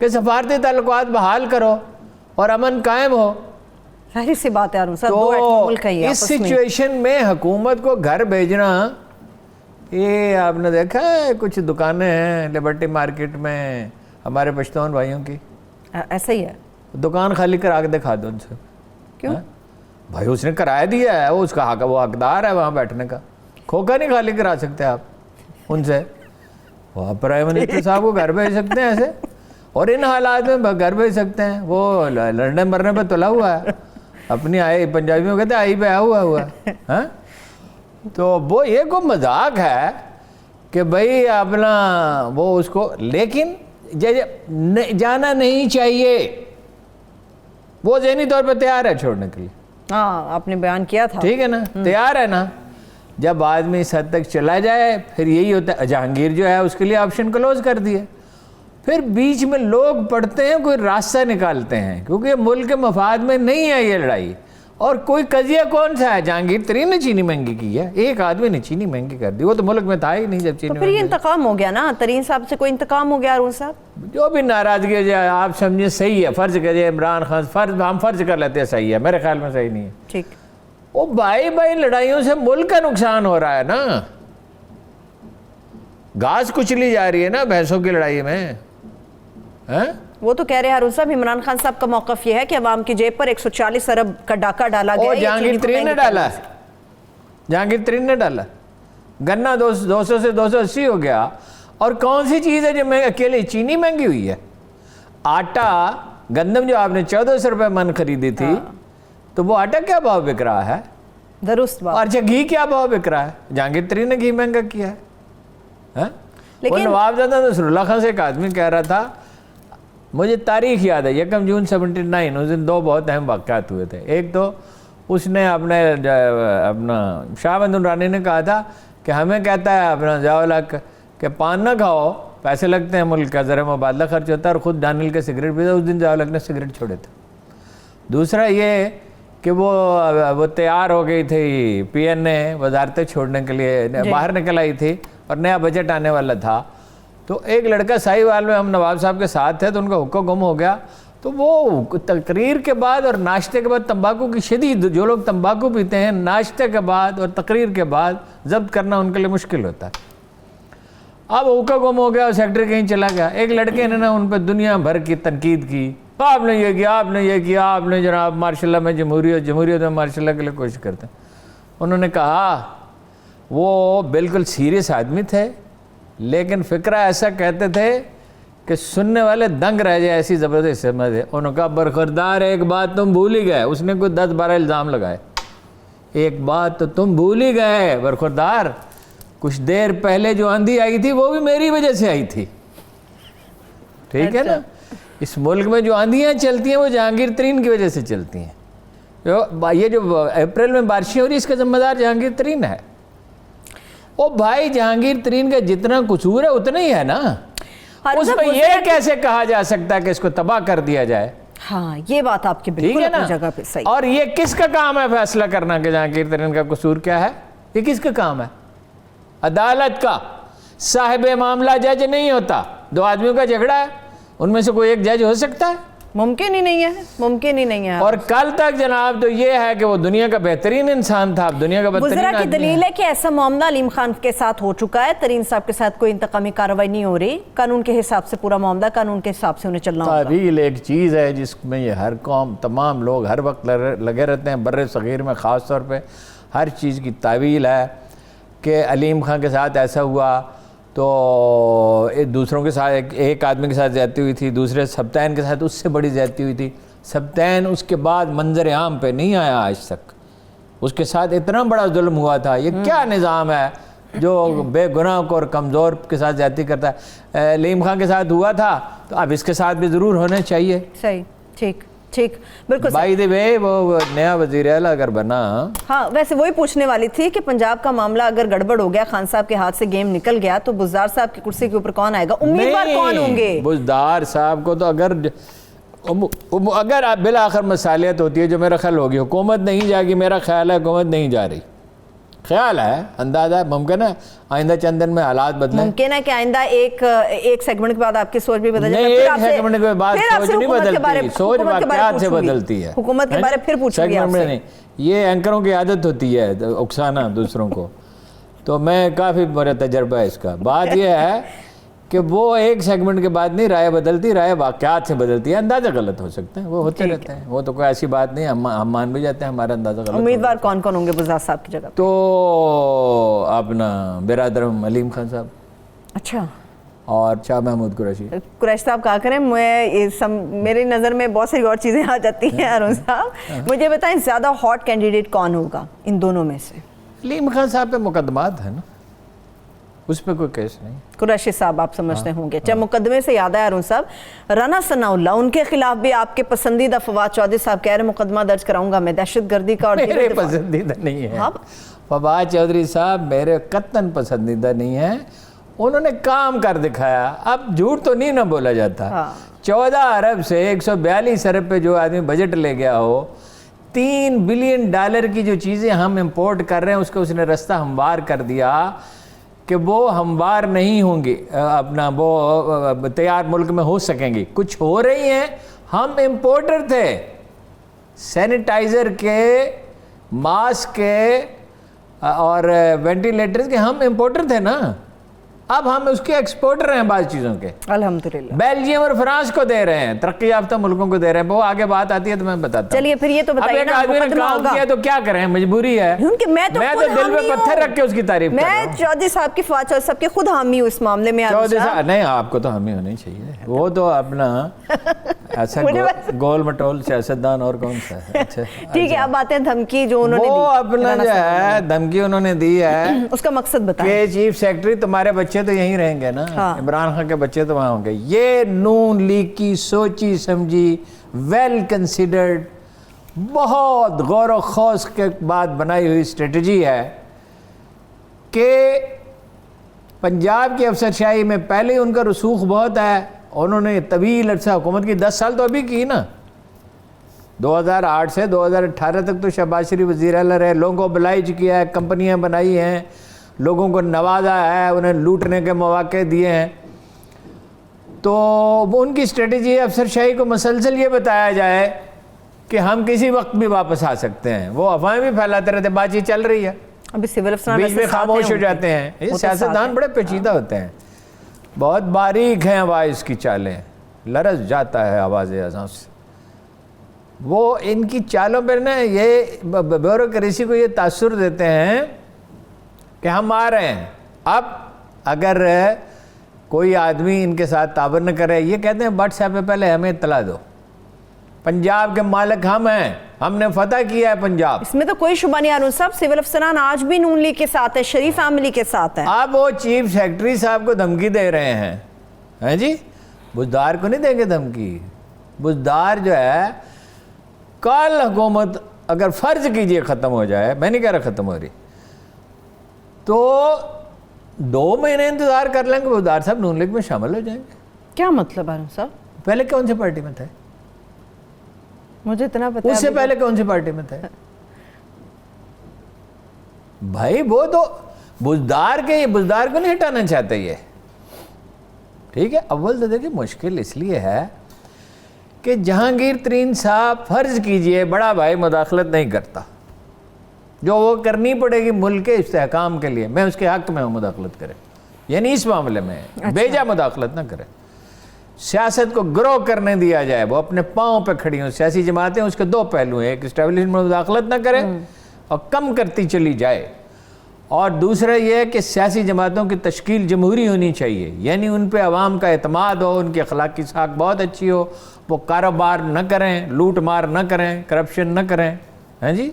کہ سفارتی تعلقات بحال کرو اور امن قائم ہو. ظاہر سی بات ہے ہارون صاحب، دو تو ایٹمی ملک ہیں یہ اس آپس میں. سچویشن میں حکومت کو گھر بھیجنا، یہ آپ نے دیکھا ہے کچھ دکانیں ہیں لبرٹی مارکیٹ میں ہمارے پشتون بھائیوں کی، ایسا ہی ہے. دکان خالی کرا کے دکھا دو ان سے. کیوں؟ بھائی اس نے کرایہ دیا ہے، وہ اس کا حق، وہ حقدار ہے وہاں بیٹھنے کا. کھوکھا نہیں خالی کرا سکتے آپ ان سے. وہ پرائم منسٹر صاحب کو گھر بھیج سکتے ہیں ایسے، اور ان حالات میں گھر بھیج سکتے ہیں. وہ لڑنے مرنے پہ تلا ہوا ہے، اپنی آئے پنجابیوں کہتے ہیں آئی پہ آیا ہوا ہے. تو وہ یہ کوئی مذاق ہے کہ بھائی اپنا وہ اس کو، لیکن جانا نہیں چاہیے. وہ ذہنی طور پہ تیار ہے چھوڑنے کے لیے. ہاں آپ نے بیان کیا تھا. ٹھیک ہے نا، تیار ہے نا. جب آدمی اس حد تک چلا جائے پھر یہی ہوتا ہے. جہانگیر جو ہے اس کے لیے آپشن کلوز کر دیے. پھر بیچ میں لوگ پڑھتے ہیں، کوئی راستہ نکالتے ہیں، کیونکہ ملک کے مفاد میں نہیں ہے یہ لڑائی. اور کوئی قضیہ کون سا ہے؟ جہانگیر ترین نے چینی مہنگی کی ہے، ایک آدمی نے چینی مہنگی کر دی. وہ تو ملک میں تھا ہی نہیں جب چینی. تو پھر یہ انتقام ہو گیا نا، ترین صاحب سے کوئی انتقام ہو گیا ہارون صاحب. جو بھی ناراضگی ہو جائے آپ سمجھیں صحیح ہے، فرض کریے عمران خان، ہم فرض کر لیتے ہیں صحیح ہے، میرے خیال میں صحیح نہیں ہے. ٹھیک. وہ بھائی لڑائیوں سے ملک کا نقصان ہو رہا ہے نا. گھاس کچلی جا رہی ہے نا بھینسوں کی لڑائی میں. وہ تو کہہ رہے ہیں ہارون صاحب، عمران خان صاحب کا موقف یہ ہے کہ عوام کی جیب پر 140 ارب کا ڈاکہ ڈالا گیا. جہانگیر ترین نے ڈالا ہے، جہانگیر ترین نے ڈالا. گنا 200 سے 280 ہو گیا. اور کون سی چیز ہے جو میں اکیلے؟ چینی مہنگی ہوئی ہے. آٹا گندم جو آپ نے 1400 روپے من خریدی تھی، تو وہ آٹا کیا بھاؤ بک رہا ہے؟ درست بات. اور گھی کیا بھاؤ بک رہا ہے؟ جہانگیر ترین نے گھی مہنگا کیا ہے. وہ نوابزادہ نصر اللہ خان سے ایک آدمی کہہ رہا تھا، مجھے تاریخ یاد ہے، 1 جون 79، اس دن 2 بہت اہم واقعات ہوئے تھے. ایک تو اس نے اپنا شاہ بندر رانی نے کہا تھا کہ ہمیں کہتا ہے اپنا ضیاء الحق کہ پان نہ کھاؤ، پیسے لگتے ہیں، ملک کا زر مبادلہ خرچ ہوتا ہے، اور خود ڈانل کے سگریٹ پیتا. اس دن ضیاء الحق نے سگریٹ چھوڑے تھے. دوسرا یہ کہ وہ تیار ہو گئی تھی پی این اے وزارتیں چھوڑنے کے لیے، باہر نکل آئی تھی اور نیا بجٹ آنے والا تھا. تو ایک لڑکا ساہیوال میں ہم نواب صاحب کے ساتھ تھے، تو ان کا حقہ گم ہو گیا. تو وہ تقریر کے بعد اور ناشتے کے بعد تمباکو کی شدید، جو لوگ تمباکو پیتے ہیں ناشتے کے بعد اور تقریر کے بعد ضبط کرنا ان کے لیے مشکل ہوتا ہے. اب حقہ گم ہو گیا اور سیکٹری کہیں چلا گیا. ایک لڑکے نے نا ان پہ دنیا بھر کی تنقید کی، آپ نے یہ کیا، آپ نے یہ کیا، آپ نے جناب ماشاء اللہ میں جمہوریت میں ماشاء اللہ کے لیے کوشش کرتے ہیں. انہوں نے کہا وہ بالکل سیریس آدمی تھے، لیکن فکرہ ایسا کہتے تھے کہ سننے والے دنگ رہ جائے، ایسی زبردست سمجھ ہے. انہوں نے کہا برخوردار ایک بات تم بھول ہی گئے. اس نے کوئی 10-12 الزام لگائے. ایک بات تو تم بھول ہی گئے برخوردار، کچھ دیر پہلے جو آندھی آئی تھی وہ بھی میری وجہ سے آئی تھی. ٹھیک ہے نا. اس ملک میں جو آندھیاں چلتی ہیں وہ جہانگیر ترین کی وجہ سے چلتی ہیں. یہ جو اپریل میں بارشیں ہو رہی ہیں اس کا ذمہ دار جہانگیر ترین ہے. او بھائی جہانگیر ترین کا جتنا قصور ہے اتنا ہی ہے نا. اس میں یہ کیسے کہا جا سکتا ہے کہ اس کو تباہ کر دیا جائے؟ ہاں یہ بات آپ کی بالکل اپنی جگہ پہ صحیح. اور یہ کس کا کام ہے فیصلہ کرنا کہ جہانگیر ترین کا قصور کیا ہے؟ یہ کس کا کام ہے؟ عدالت کا. صاحب معاملہ جج نہیں ہوتا. 2 آدمیوں کا جھگڑا ہے، ان میں سے کوئی ایک جج ہو سکتا ہے؟ ممکن ہی نہیں ہے، ممکن ہی نہیں ہے. اور کل تک جناب تو یہ ہے کہ وہ دنیا کا بہترین انسان تھا، اب دنیا کا بدترین وزراء کی دلیل ہے کہ ایسا معاملہ علیم خان کے ساتھ ہو چکا ہے. ترین صاحب کے ساتھ کوئی انتقامی کارروائی نہیں ہو رہی. قانون کے حساب سے پورا معاملہ، قانون کے حساب سے انہیں چلنا ہوگا. تعویل ایک چیز ہے جس میں یہ ہر قوم، تمام لوگ ہر وقت لگے رہتے ہیں، بر صغیر میں خاص طور پہ ہر چیز کی تعویل ہے کہ علیم خان کے ساتھ ایسا ہوا تو دوسروں کے ساتھ ایک آدمی کے ساتھ زیادتی ہوئی تھی، دوسرے سبتین کے ساتھ اس سے بڑی زیادتی ہوئی تھی. سبتین اس کے بعد منظر عام پہ نہیں آیا آج تک. اس کے ساتھ اتنا بڑا ظلم ہوا تھا. یہ کیا نظام ہے جو بے گناہ کو اور کمزور کے ساتھ زیادتی کرتا ہے؟ علیم خان کے ساتھ ہوا تھا تو اب اس کے ساتھ بھی ضرور ہونا چاہیے. صحیح. ٹھیک ٹھیک بالکل. بائی دی وے وہ نیا وزیر اعلیٰ اگر بنا، ہاں ویسے وہی پوچھنے والی تھی کہ پنجاب کا معاملہ اگر گڑبڑ ہو گیا، خان صاحب کے ہاتھ سے گیم نکل گیا تو بزدار صاحب کی کرسی کے اوپر کون آئے گا؟ امیدوار کون ہوں گے؟ بزدار صاحب کو تو اگر آپ بالآخر مصالحت ہوتی ہے جو میرا خیال ہوگی، حکومت نہیں جائے گی. میرا خیال ہے حکومت نہیں جا رہی. خیال ہے, اندازہ ہے, ممکن ہے آئندہ چند دن میں حالات بدلیں. ممکن ہے کہ آئندہ ایک سیگمنٹ کے بعد آپ کی سوچ بھی بدل جائے. نہیں, ایک سیگمنٹ کے بعد سوچ نہیں بدلتی, سوچ واقعات سے بدلتی ہے. حکومت کے بارے پھر پوچھوں گی آپ سے. نہیں, یہ اینکروں کی عادت ہوتی ہے اکسانا دوسروں کو, تو میں کافی میرا تجربہ ہے اس کا. بات یہ ہے کہ وہ ایک سیگمنٹ کے بعد نہیں رائے بدلتی, رائے واقعات سے بدلتی ہے. اندازہ غلط ہو سکتے ہیں, وہ ہوتے رہتے ہیں, وہ تو کوئی ایسی بات نہیں, ہم مان بھی جاتے ہیں ہمارا اندازہ غلط. امیدوار کون کون ہوں گے بزدار صاحب کی جگہ؟ تو اپنا برادرم علیم خان صاحب, اچھا, اور شاہ محمود قریشی. قریشی صاحب کہا کریں, میری نظر میں بہت ساری اور چیزیں آ جاتی ہیں. ہارون صاحب مجھے بتائیں زیادہ ہاٹ کینڈیڈیٹ کون ہوگا ان دونوں میں سے؟ علیم خان صاحب پہ مقدمات ہیں نا, اس پہ کوئی کیس نہیں. قریشی صاحب آپ سمجھتے ہوں گے. جب مقدمے سے یاد ہے ہارون صاحب, رانا ثناء اللہ ان کے خلاف بھی آپ کے پسندیدہ فواد چودھری صاحب کہہ رہے مقدمہ درج کراؤں گا میں دہشت گردی کا. اور میرے پسندیدہ نہیں ہے فواد چودھری صاحب, میرے قطعاً پسندیدہ نہیں ہے. انہوں نے کام کر دکھایا. اب جھوٹ تو نہیں نہ بولا جاتا. 14 ارب سے 142 ارب پہ جو آدمی بجٹ لے گیا ہو, $3 بلین کی جو چیزیں ہم امپورٹ کر رہے ہیں اس کو اس نے رستہ ہموار کر دیا کہ وہ ہموار نہیں ہوں گی, اپنا وہ تیار ملک میں ہو سکیں گی. کچھ ہو رہی ہیں. ہم امپورٹر تھے سینیٹائزر کے, ماسک کے اور وینٹیلیٹرز کے, ہم امپورٹر تھے نا. اب ہم اس کے ایکسپورٹر ہیں بعض چیزوں کے. الحمدللہ بیلجیم اور فرانس کو دے رہے ہیں, ترقی یافتہ ملکوں کو دے رہے ہیں. وہ آگے بات آتی ہے تو میں بتاتا ہوں. چلیے پھر یہ تو بتائیے نا, آدمی نے کام کیا تو کیا کریں, مجبوری ہے. میں تو دل پہ پتھر رکھ کے اس کی تعریف کر رہا ہوں. میں چودھری صاحب کی فواد چودھری صاحب کے خود حامی ہوں اس معاملے میں. چودھری صاحب نہیں, آپ کو تو حامی ہونی چاہیے. وہ تو اپنا ایسا گول مٹول سیاستدان اور کون سا ہے. ٹھیک ہے, اب آتے ہیں دھمکی جو انہوں نے دی. وہ اپنا جو ہے دھمکی انہوں نے دی ہے, اس کا مقصد بتائیں. کہ چیف سیکرٹری تمہارے بچے تو یہیں رہیں گے نا, عمران خان کے بچے تو وہاں ہوں گے. یہ نون لیگ کی سوچی سمجھی, ویل کنسیڈرڈ, بہت غور و خوض کے بعد بنائی ہوئی اسٹریٹجی ہے کہ پنجاب کی افسرشاہی میں پہلے ان کا رسوخ بہت ہے. انہوں نے طویل عرصہ حکومت کی, 10 سال تو ابھی کی نا, 2008 سے 2018 تک تو شہباز شریف وزیر اعلیٰ رہے. لوگوں کو oblige کیا ہے, کمپنیاں بنائی ہیں, لوگوں کو نوازا ہے, انہیں لوٹنے کے مواقع دیے ہیں. تو وہ ان کی اسٹریٹجی ہے افسر شاہی کو مسلسل یہ بتایا جائے کہ ہم کسی وقت بھی واپس آ سکتے ہیں. وہ افواہیں بھی پھیلاتے رہتے, بات چیت چل رہی ہے, ابھی سول افسران بیچ میں خاموش ہو جاتے ہیں. یہ سیاستدان بڑے پیچیدہ ہوتے ہیں, بہت باریک ہیں آواز کی چالیں, لرز جاتا ہے آواز اذان سے. وہ ان کی چالوں پر نا یہ بیوروکریسی کو یہ تاثر دیتے ہیں کہ ہم آ رہے ہیں. اب اگر کوئی آدمی ان کے ساتھ تعاون نہ کرے, یہ کہتے ہیں واٹس ایپ پہ پہلے ہمیں اطلاع دو, پنجاب کے مالک ہم ہیں, ہم نے فتح کیا ہے پنجاب. اس میں تو کوئی شبہ نہیں. ہارون صاحب سول افسران آج بھی نون لیگ کے ساتھ ہے, شریف فیملی کے ساتھ ہیں. اب وہ چیف سیکرٹری صاحب کو دھمکی دے رہے ہیں جی, بزدار کو نہیں دیں گے دھمکی. بزدار جو ہے, کل حکومت اگر فرض کیجئے ختم ہو جائے, میں نہیں کہہ رہا ختم ہو رہی, تو 2 مہینے انتظار کر لیں گے, بزدار صاحب نون لیگ میں شامل ہو جائیں گے. کیا مطلب ہارون صاحب؟ پہلے کون سی پارٹی میں تھے؟ مجھے اتنا پتا ہے. اس سے پہلے کون سی پارٹی میں تھے بھائی؟ وہ تو بزدار کو نہیں ہٹانا چاہتے یہ. ٹھیک ہے, اول تو دیکھیں مشکل اس لیے ہے کہ جہانگیر ترین صاحب فرض کیجئے بڑا بھائی مداخلت نہیں کرتا, جو وہ کرنی پڑے گی ملک کے استحکام کے لیے, میں اس کے حق میں ہوں مداخلت کرے, یعنی اس معاملے میں بیجا مداخلت نہ کرے, سیاست کو گرو کرنے دیا جائے, وہ اپنے پاؤں پہ کھڑی ہوں. سیاسی جماعتیں اس کے 2 پہلو ہیں, ایک اسٹیبلشمنٹ میں مداخلت نہ کرے اور کم کرتی چلی جائے, اور دوسرا یہ ہے کہ سیاسی جماعتوں کی تشکیل جمہوری ہونی چاہیے, یعنی ان پہ عوام کا اعتماد ہو, ان کی اخلاقی ساکھ بہت اچھی ہو, وہ کاروبار نہ کریں, لوٹ مار نہ کریں, کرپشن نہ کریں. ہیں جی,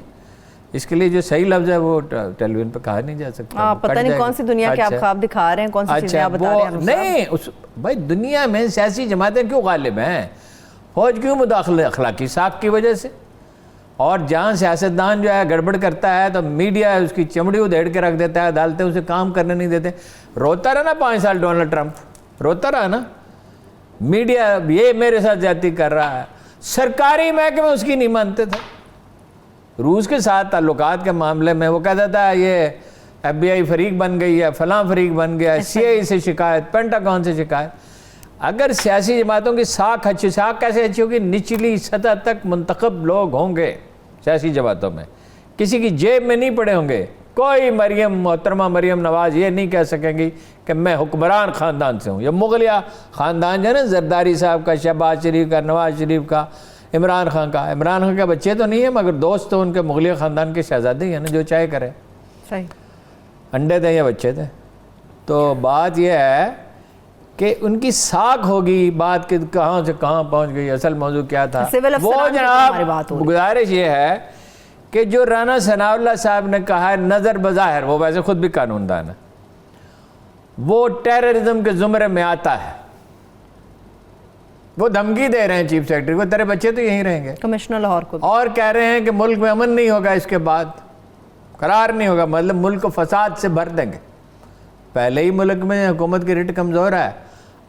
اس کے لیے جو صحیح لفظ ہے وہ ٹیلی ویژن پہ کہا نہیں جا سکتا. پتہ نہیں کون سی دنیا کے آپ خواب دکھا رہے ہیں, کون سی چیزیں آپ بتا رہے ہیں. نہیں بھائی, دنیا میں سیاسی جماعتیں کیوں غالب ہیں؟ فوج کیوں مداخلت؟ اخلاقی ساکھ کی وجہ سے. اور جہاں سیاستدان جو ہے گڑبڑ کرتا ہے تو میڈیا اس کی چمڑی ادھیڑ کے رکھ دیتا ہے, عدالتیں اسے کام کرنے نہیں دیتے. روتا رہا نا 5 سال ڈونلڈ ٹرمپ, روتا رہا نا, میڈیا یہ میرے ساتھ زیادتی کر رہا ہے, سرکاری محکمے اس کی نہیں مانتے تھے. روس کے ساتھ تعلقات کے معاملے میں وہ کہتا تھا یہ FBI فریق بن گئی ہے، فلاں فریق بن گیا ہے، CIA سے شکایت، پینٹاگون سے شکایت. اگر سیاسی جماعتوں کی ساکھ کیسے اچھی ہوگی؟ نچلی سطح تک منتخب لوگ ہوں گے سیاسی جماعتوں میں، کسی کی جیب میں نہیں پڑے ہوں گے. کوئی محترمہ مریم نواز یہ نہیں کہہ سکیں گی کہ میں حکمران خاندان سے ہوں. یہ مغلیہ خاندان جو ہے نا، زرداری صاحب کا، شہباز شریف کا، نواز شریف کا، عمران خان کے بچے تو نہیں ہیں مگر دوست تو ان کے مغلیہ خاندان کے شہزادے ہیں نا، جو چاہے کرے. صحیح. انڈے تھے یا بچے تھے. تو بات یہ ہے کہ ان کی ساکھ ہوگی بات کہ کہاں سے کہاں پہنچ گئی، اصل موضوع کیا تھا. وہ جناب گزارش یہ ہے کہ جو رانا ثناء اللہ صاحب نے کہا ہے نظر بظاہر، وہ ویسے خود بھی قانون دان ہے، وہ ٹیررزم کے زمرے میں آتا ہے. وہ دھمکی دے رہے ہیں چیف سیکرٹری کو، تیرے بچے تو یہیں رہیں گے. کمشنر لاہور کو اور کہہ رہے ہیں کہ ملک میں امن نہیں ہوگا، اس کے بعد قرار نہیں ہوگا، مطلب ملک کو فساد سے بھر دیں گے. پہلے ہی ملک میں حکومت کی رٹ کمزور ہے،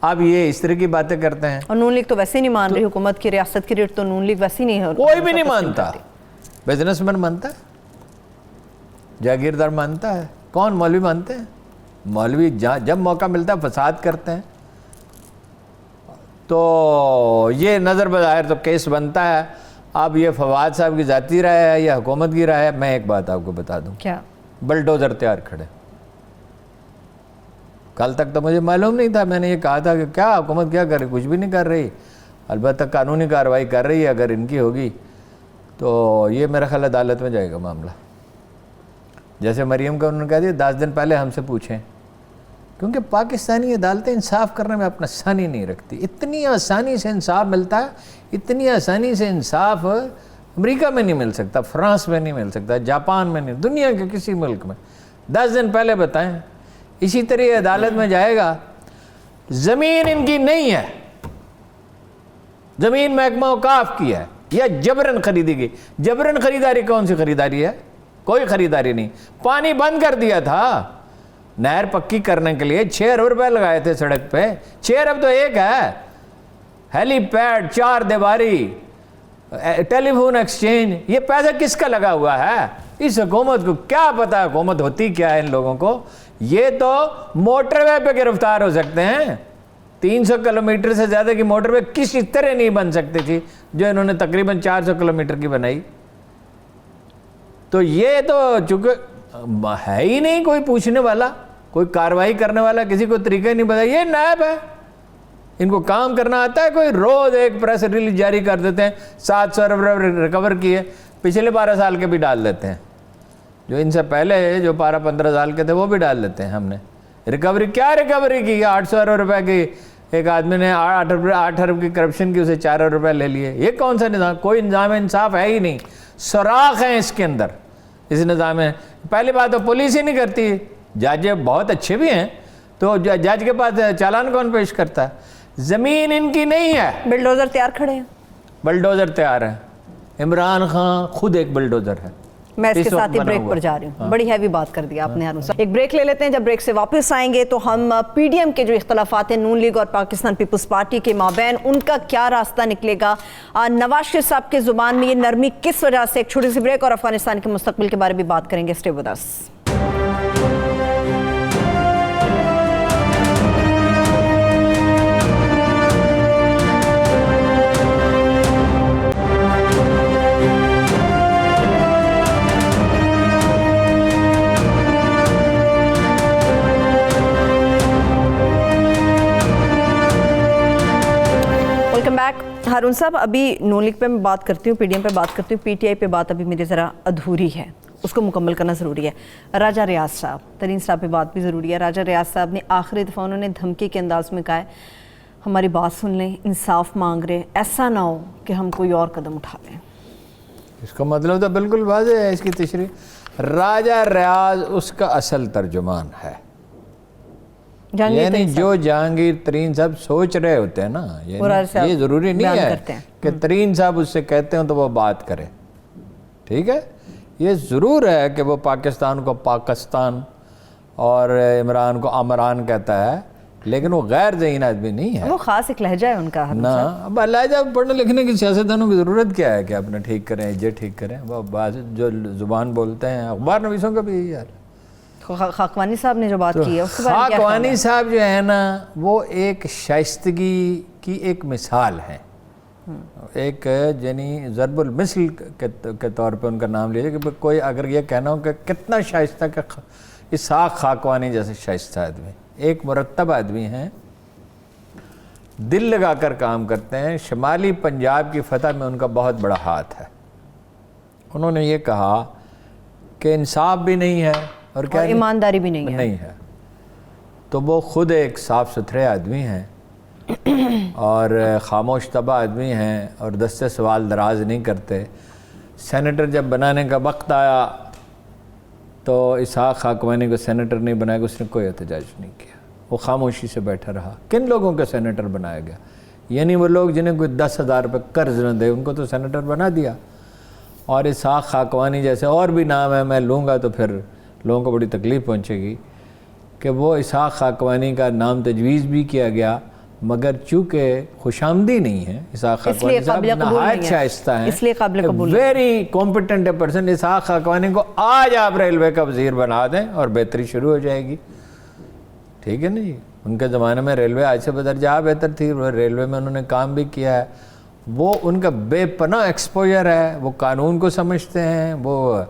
اب یہ اس طرح کی باتیں کرتے ہیں. اور نون لیگ تو ویسے ہی نہیں مان رہی حکومت کی ریاست کی ریٹ، تو نون لیگ ویسے ہی نہیں ہے. کوئی بھی نہیں مانتا. بزنس مین مانتا ہے، جاگیردار مانتا ہے، کون؟ مولوی مانتے ہیں. مولوی جب موقع ملتا ہے فساد کرتے ہیں. تو یہ نظر بظاہر تو کیس بنتا ہے. اب یہ فواد صاحب کی ذاتی رائے ہے یا حکومت کی رائے ہے؟ میں ایک بات آپ کو بتا دوں. کیا؟ بلڈوزر تیار کھڑے. کل تک تو مجھے معلوم نہیں تھا، میں نے یہ کہا تھا کہ کیا حکومت کیا کر رہی؟ کچھ بھی نہیں کر رہی، البتہ قانونی کارروائی کر رہی ہے. اگر ان کی ہوگی تو یہ میرا خیال عدالت میں جائے گا معاملہ. جیسے مریم کا انہوں نے کہہ دیا 10 دن پہلے ہم سے پوچھیں، کیونکہ پاکستانی عدالتیں انصاف کرنے میں اپنا آسانی نہیں رکھتی. اتنی آسانی سے انصاف ملتا ہے، اتنی آسانی سے انصاف امریکہ میں نہیں مل سکتا، فرانس میں نہیں مل سکتا، جاپان میں نہیں، دنیا کے کسی ملک میں. 10 دن پہلے بتائیں. اسی طرح عدالت میں جائے گا. زمین ان کی نہیں ہے، زمین محکمہ اوقاف کی ہے یا جبرن خریدی گئی. جبرن خریداری کون سی خریداری ہے؟ کوئی خریداری نہیں. پانی بند کر دیا تھا نہر پکی کرنے کے لیے، 6 ارب روپے لگائے تھے سڑک پہ. 6 ارب تو ایک ہے. ہیلی پیڈ، 4 دیواری، ٹیلی فون ایکسچینج، یہ پیسہ کس کا لگا ہوا ہے؟ اس حکومت کو کیا پتا حکومت ہوتی کیا ہے ان لوگوں کو. یہ تو موٹر وے پہ گرفتار ہو سکتے ہیں. 300 کلومیٹر سے زیادہ کی موٹر وے کسی طرح نہیں بن سکتی تھی جو انہوں نے تقریباً 400 کلومیٹر کی بنائی. تو یہ تو چونکہ ہے ہی نہیں کوئی پوچھنے والا، کوئی کارروائی کرنے والا، کسی کو طریقہ نہیں پتا. یہ نائب ہے، ان کو کام کرنا آتا ہے. کوئی روز ایک پریس ریلیز جاری کر دیتے ہیں 700 ارب ریکور کیے، پچھلے 12 سال کے بھی ڈال دیتے ہیں. جو ان سے پہلے جو 12-15 سال کے تھے وہ بھی ڈال دیتے ہیں. ہم نے ریکوری کیا ریکوری کی؟ 800 ارب روپے کی ایک آدمی نے 8 ارب کی کرپشن کی، اسے 4 ارب روپے لے لیے. یہ کون سا نظام؟ کوئی نظام انصاف ہے ہی نہیں. سوراخ ہیں اس کے اندر، اس نظام میں. پہلی بات تو پولیس ہی نہیں کرتی. جج بہت اچھے بھی ہیں، تو جج کے پاس چالان کون پیش کرتا ہے؟ زمین ان کی نہیں ہے. بلڈوزر تیار کھڑے ہیں. بلڈوزر تیار ہے. عمران خان خود ایک بلڈوزر ہے. میں اس کے ساتھ ہی بریک پر جا رہی ہوں. بڑی ہیوی بات کر دیا آپ نے ہارون صاحب. ایک بریک لے لیتے ہیں. جب بریک سے واپس آئیں گے تو ہم پی ڈی ایم کے جو اختلافات ہیں نون لیگ اور پاکستان پیپلز پارٹی کے مابین، ان کا کیا راستہ نکلے گا. نواز شریف صاحب کے زبان میں یہ نرمی کس وجہ سے. ایک چھوٹی سی بریک اور افغانستان کے مستقبل کے بارے میں بات کریں گے. Stay with us. ہارون صاحب، ابھی نون لیگ پہ میں بات کرتی ہوں، پی ڈی ایم پہ بات کرتی ہوں، پی ٹی آئی پہ بات ابھی میری ذرا ادھوری ہے، اس کو مکمل کرنا ضروری ہے. راجہ ریاض صاحب، ترین صاحب پہ بات بھی ضروری ہے. راجہ ریاض صاحب نے آخری دفعہ انہوں نے دھمکی کے انداز میں کہا ہے ہماری بات سن لیں، انصاف مانگ رہے، ایسا نہ ہو کہ ہم کوئی اور قدم اٹھا لیں. اس کا مطلب تو بالکل واضح ہے. اس کی تشریح راجہ ریاض اس کا اصل ترجمان ہے. یعنی جو جہانگیر ترین صاحب سوچ رہے ہوتے ہیں نا، یہ ضروری نہیں ہے کہ ترین صاحب اس سے کہتے ہیں تو وہ بات کرے. ٹھیک ہے، یہ ضرور ہے کہ وہ پاکستان کو پاکستان اور عمران کو آمران کہتا ہے، لیکن وہ غیر ذہین آدمی نہیں ہے. وہ خاص ایک لہجہ ہے ان کا نا. اب لہجہ پڑھنے لکھنے کی سیاستدانوں کی ضرورت کیا ہے کہ اپنا ٹھیک کریں یہ ٹھیک کریں. وہ بعض جو زبان بولتے ہیں اخبار نویسوں کا بھی یہی حال ہے. خاکوانی صاحب نے جو بات کی ہے اس کے بارے میں کیا خیال ہے؟ خاکوانی صاحب جو ہے نا وہ ایک شائستگی کی ایک مثال ہے. ایک یعنی ضرب المثل کے طور پہ ان کا نام لیجیے کہ کوئی اگر یہ کہنا ہو کہ کتنا شائستہ کہ اسحاق خاکوانی جیسے شائستہ آدمی, ایک مرتب آدمی ہیں, دل لگا کر کام کرتے ہیں. شمالی پنجاب کی فتح میں ان کا بہت بڑا ہاتھ ہے. انہوں نے یہ کہا کہ انصاف بھی نہیں ہے اور کیا ایمانداری بھی نہیں ہے. تو وہ خود ایک صاف ستھرے آدمی ہیں اور خاموش طبع آدمی ہیں اور دستے سوال دراز نہیں کرتے. سینیٹر جب بنانے کا وقت آیا تو اسحاق خاکوانی کو سینیٹر نہیں بنایا, اس نے کوئی احتجاج نہیں کیا, وہ خاموشی سے بیٹھا رہا. کن لوگوں کا سینیٹر بنایا گیا؟ یعنی وہ لوگ جنہیں کوئی 10,000 روپے قرض نہ دے ان کو تو سینیٹر بنا دیا. اور اسحاق خاکوانی جیسے اور بھی نام ہے, میں لوں گا تو پھر لوگوں کو بڑی تکلیف پہنچے گی, کہ وہ اسحاق خاکوانی کا نام تجویز بھی کیا گیا مگر چونکہ خوش آمدی نہیں ہے. اسحاق خاکوانی صاحب نہایت شائستہ ہیں, اس لیے قابل قبول ویری کمپیٹنٹ پرسن. اسحاق خاکوانی کو آج آپ ریلوے کا وزیر بنا دیں اور بہتری شروع ہو جائے گی. ٹھیک ہے نا جی. ان کے زمانے میں ریلوے آج سے بدرجہ بہتر تھی, ریلوے میں انہوں نے کام بھی کیا ہے. وہ ان کا بے پناہ ایکسپوجر ہے, وہ قانون کو سمجھتے ہیں, وہ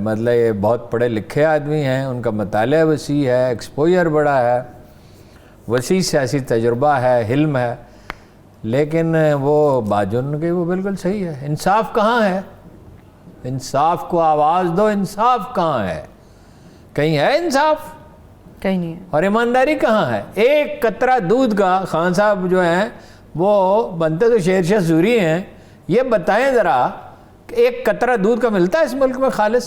مطلب یہ بہت پڑھے لکھے آدمی ہیں, ان کا مطالعہ وسیع ہے, ایکسپوجر بڑا ہے, وسیع سیاسی تجربہ ہے, حلم ہے. لیکن وہ بات جو انہوں نے کہی وہ بالکل صحیح ہے. انصاف کہاں ہے؟ انصاف کو آواز دو. انصاف کہاں ہے؟ کہیں ہے انصاف؟ کہیں نہیں ہے. اور ایمانداری کہاں ہے؟ ایک قطرہ دودھ کا خان صاحب جو ہیں وہ بنتے تو شیر شاہ سوری ہیں, یہ بتائیں ذرا کہ ایک قطرہ دودھ کا ملتا ہے اس ملک میں خالص؟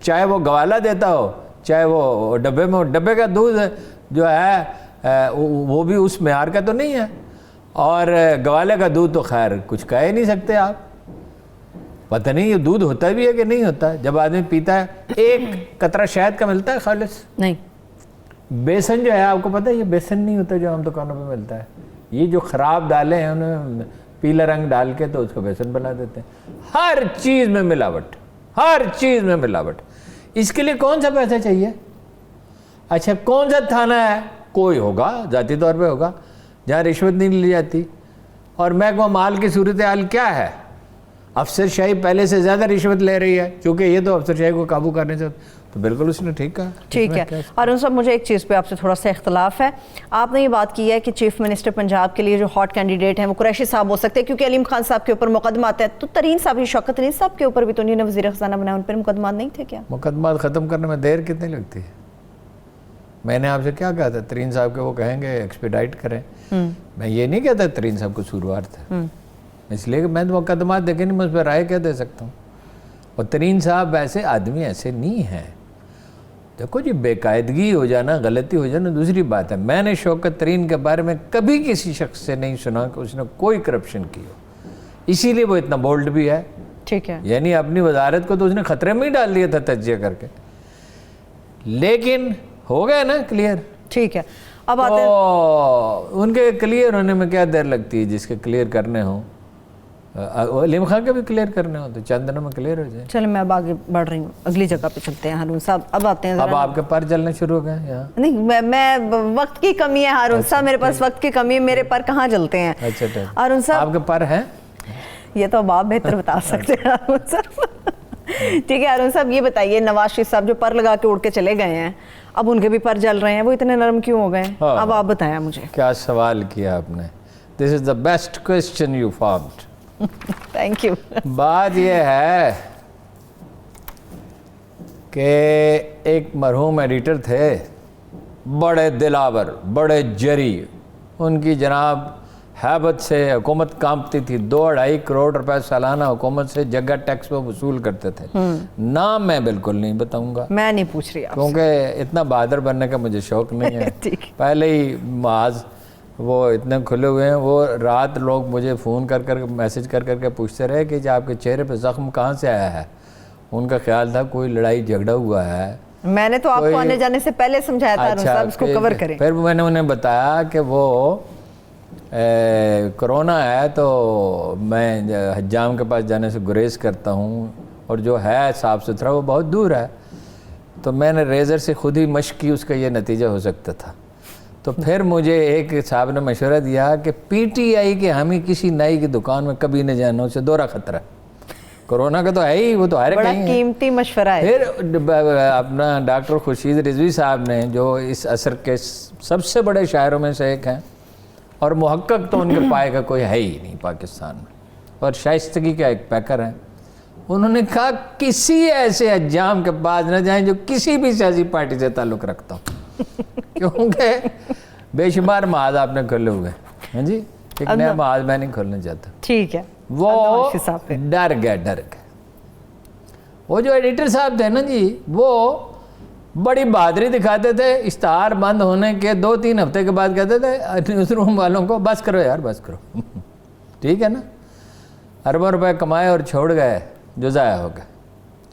چاہے وہ گوالا دیتا ہو چاہے وہ ڈبے میں, ڈبے کا دودھ جو ہے وہ بھی اس معیار کا تو نہیں ہے, اور گوالے کا دودھ تو خیر کچھ کہہ ہی نہیں سکتے آپ. پتہ نہیں یہ دودھ ہوتا بھی ہے کہ نہیں ہوتا. جب آدمی پیتا ہے ایک قطرہ شہد کا ملتا ہے خالص؟ نہیں. بیسن جو ہے آپ کو پتہ ہے یہ بیسن نہیں ہوتا جو ہم دکانوں پہ ملتا ہے. یہ جو خراب ڈالے ہیں انہیں پیلا رنگ ڈال کے تو اس کو بیسن بنا دیتے ہیں. ہر چیز میں ملاوٹ, ہر چیز میں ملاوٹ. اس کے لیے کون سا پیسہ چاہیے؟ اچھا کون سا تھانہ ہے؟ کوئی ہوگا, ذاتی طور پہ ہوگا, جہاں رشوت نہیں لی جاتی. اور محکمہ مال کی صورتحال کیا ہے؟ افسر شاہی پہلے سے زیادہ رشوت لے رہی ہے, چونکہ یہ تو افسر شاہی کو قابو کرنے سے, تو بالکل اس نے ٹھیک کہا. ٹھیک ہے. اور ان سب مجھے ایک چیز پہ آپ سے تھوڑا سا اختلاف ہے. آپ نے یہ بات کی ہے کہ چیف منسٹر پنجاب کے لیے جو ہاٹ کینڈیڈیٹ ہیں وہ قریشی صاحب ہو سکتے ہیں کیونکہ علیم خان صاحب کے اوپر مقدمات ہیں. تو ترین صاحب ہی, شوکت ترین صاحب کے اوپر بھی تو انہوں نے وزیر خزانہ بنایا, ان پر مقدمات نہیں تھے کیا؟ مقدمات ختم کرنے میں دیر کتنی لگتی ہے؟ میں نے آپ سے کیا کہا تھا؟ ترین صاحب کے وہ کہیں گے ایکسپیڈائٹ کریں. میں یہ نہیں کہتا ترین صاحب کو قصوروار تھا, اس لیے کہ میں تو مقدمات دیکھے نہیں, میں اس پہ رائے کیا دے سکتا ہوں. اور ترین صاحب ایسے آدمی ایسے نہیں ہیں. دیکھو جی بے ہو جانا, غلطی ہو جانا دوسری بات ہے. میں نے شوکت ترین کے بارے میں کبھی کسی شخص سے نہیں سنا کہ اس نے کوئی کرپشن کی ہو, اسی لیے وہ اتنا بولڈ بھی ہے. ٹھیک ہے. یعنی اپنی وزارت کو تو اس نے خطرے میں ہی ڈال دیا تھا تجزیہ کر کے. لیکن ہو گئے نا کلیئر. ٹھیک ہے. اب آتے ہیں ان کے کلیئر ہونے میں کیا دیر لگتی ہے؟ جس کے کلیئر کرنے ہوں, علیم خان کے بھی کلیئر کرنے ہوں تو چند دنوں میں کلیئر ہو جائے. چلیں میں اب آگے بڑھ رہی ہوں, اگلی جگہ پہ چلتے ہیں. ہارون صاحب اب آتے ہیں. اب آپ کے پر چلنے شروع ہو گئے یہاں؟ نہیں, میں وقت کی کمی ہے ہارون صاحب, میرے پاس وقت کی کمی ہے, میرے پر کہاں چلتے ہیں. اچھا ہارون صاحب آپ کے پر ہیں؟ یہ تو اب آپ بہتر بتا سکتے ہیں ہارون صاحب. ٹھیک ہے ہارون صاحب یہ بتائیے, نواز شریف صاحب جو پر لگا کے اڑ کے چلے گئے ہیں, اب ان کے بھی پر جل رہے ہیں, وہ اتنے نرم کیوں ہو گئے ہیں؟ اب آپ بتائیں مجھے. کیا سوال کیا آپ نے. This is the best question you formed. Thank you. بات یہ ہے کہ ایک مرحوم ایڈیٹر تھے, بڑے دلاور, بڑے جری, ان کی جناب ہیبت سے حکومت کانپتی تھی. 2-2.5 کروڑ روپے سالانہ حکومت سے جگہ ٹیکس پہ وصول کرتے تھے. نام میں بالکل نہیں بتاؤں گا, میں نہیں پوچھ رہی کیونکہ اتنا بہادر بننے کا مجھے شوق نہیں ہے. پہلے ہی معاذ وہ اتنے کھلے ہوئے ہیں. وہ رات لوگ مجھے فون کر کر میسج کر کر کے پوچھتے رہے کہ آپ کے چہرے پہ زخم کہاں سے آیا ہے. ان کا خیال تھا کوئی لڑائی جھگڑا ہوا ہے میں نے تو آپ کو آنے جانے سے پہلے سمجھایا تھا ہارون صاحب اس کو کور کریں. پھر میں نے انہیں بتایا کہ وہ کرونا ہے تو میں حجام کے پاس جانے سے گریز کرتا ہوں اور جو ہے صاف ستھرا وہ بہت دور ہے. تو میں نے ریزر سے خود ہی مشق کی, اس کا یہ نتیجہ ہو سکتا تھا. تو پھر مجھے ایک صاحب نے مشورہ دیا کہ پی ٹی آئی کے ہمیں کسی نائی کی دکان میں کبھی نہ جانا, اسے دوہرا خطرہ ہے. کرونا کا تو ہے ہی, وہ تو ہر بڑا کہیں ہے. قیمتی مشورہ ہے. پھر اپنا ڈاکٹر خورشید رضوی صاحب نے, جو اس عصر کے سب سے بڑے شاعروں میں سے ایک ہیں اور محقق تو ان کے پائے کا کوئی ہے ہی نہیں پاکستان میں, اور شائستگی کا ایک پیکر ہیں, انہوں نے کہا کسی ایسے حجام کے پاس نہ جائیں جو کسی بھی سیاسی پارٹی سے تعلق رکھتا ہوں کیونکہ بے شمار محاذ آپ نے کھولے ہوئے ہیں جی, ایک نیا محاذ میں نہیں کھولنا چاہتا. ٹھیک ہے, وہ ڈر گئے. وہ جو ایڈیٹر صاحب تھے نا جی, وہ بڑی بہادری دکھاتے تھے. اشتہار بند ہونے کے 2-3 ہفتے کے بعد کہتے تھے نیوز روم والوں کو بس کرو یار, بس کرو. ٹھیک ہے نا, اربوں روپے کمائے اور چھوڑ گئے جو ضائع ہو گئے.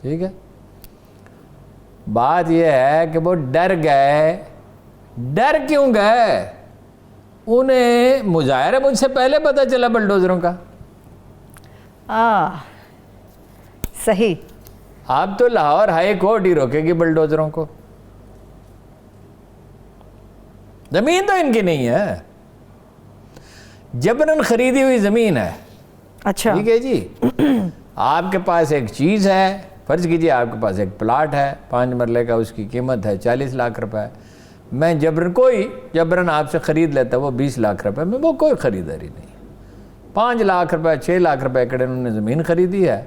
ٹھیک ہے, بات یہ ہے کہ وہ ڈر گئے. ڈر کیوں گئے؟ انہیں مظاہرے مجھ سے پہلے پتہ چلا بلڈوزروں کا. صحیح. اب تو لاہور ہائی کورٹ ہی روکے گی بلڈوزروں کو. زمین تو ان کی نہیں ہے, جبرن خریدی ہوئی زمین ہے. اچھا ٹھیک ہے جی, آپ کے پاس ایک چیز ہے, فرض کیجئے آپ کے پاس ایک پلاٹ ہے 5 مرلے کا, اس کی قیمت ہے 40 لاکھ روپے. میں جبرن آپ سے خرید لیتا, وہ 20 لاکھ روپے میں, وہ کوئی خریداری نہیں. 5 لاکھ روپے 6 لاکھ روپے ایکڑ انہوں نے زمین خریدی ہے,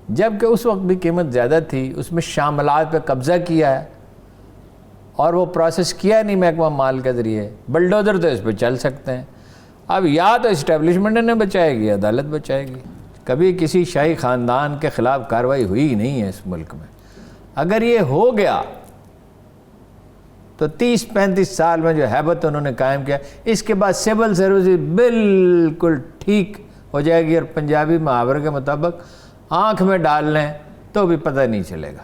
جبکہ اس وقت بھی قیمت زیادہ تھی. اس میں شاملات پہ قبضہ کیا ہے اور وہ پروسیس کیا نہیں محکمہ مال کے ذریعے. بلڈوزر تو اس پہ چل سکتے ہیں. اب یا تو اسٹیبلشمنٹ نے بچائے گی, عدالت بچائے گی. کبھی کسی شاہی خاندان کے خلاف کارروائی ہوئی ہی نہیں ہے اس ملک میں. اگر یہ ہو گیا تو 30-35 سال میں جو ہیبت انہوں نے قائم کیا, اس کے بعد سول سروسز بالکل ٹھیک ہو جائے گی, اور پنجابی محاورے کے مطابق آنکھ میں ڈال لیں تو بھی پتہ نہیں چلے گا.